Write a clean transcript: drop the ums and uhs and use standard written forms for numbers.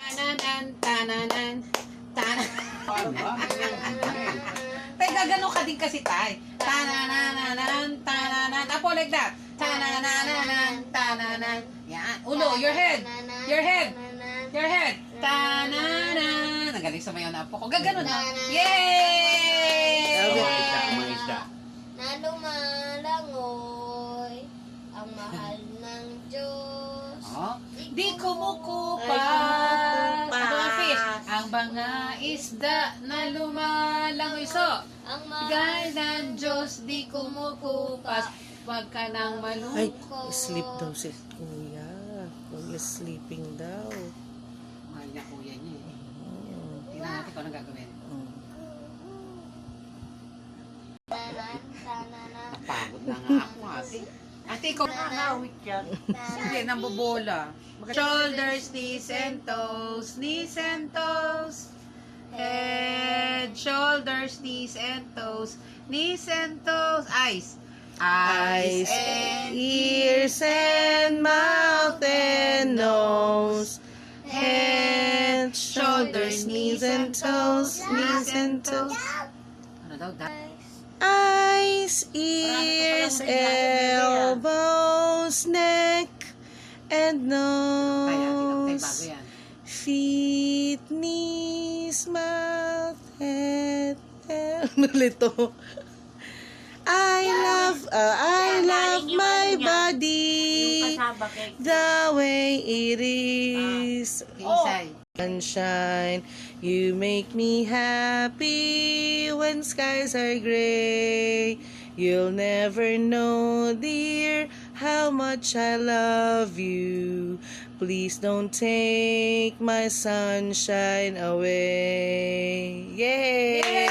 Tananan, tananan, tananan. Tay, gagano ka din kasi, tay. Tanananan, tananan. Apo, like that. Tanananan, tananan. Yan. Ulo, your head. Your head. Your head. Tananan. Ang galing sumayaw na apo ko. Gagano na. Yay! Mga isa. Na lumalangoy ang mahal ng Diyos. Oh, di kumukupas. Ang mga fish. Ang mga isda na lumalangoy. So, Ang bigay ng Diyos di kumukupas. Huwag ka nang Ay, malungkot. sleep daw si kuya. Kuya sleeping daw. Mahal niya kuya niya eh. Mm. Tingnan natin kung anong gagawin. Mm. Tananan. Napagod na nga ako ate. Ate, ikaw nakahawik yan. Hindi, nambobola. Shoulders, knees and toes, knees and toes. Head, shoulders, knees and toes, knees and toes. Eyes. Eyes, ears, and mouth and nose. Head, shoulders, knees and toes, knees and toes. Ano daw? Eyes, ears, elbows, neck, and Kaya, bago nose. yan. Feet, knees, mouth, head, nalito. I love my body the way it is. Isay. Sunshine, you make me happy when skies are gray. You'll never know, dear, how much I love you. Please don't take my sunshine away.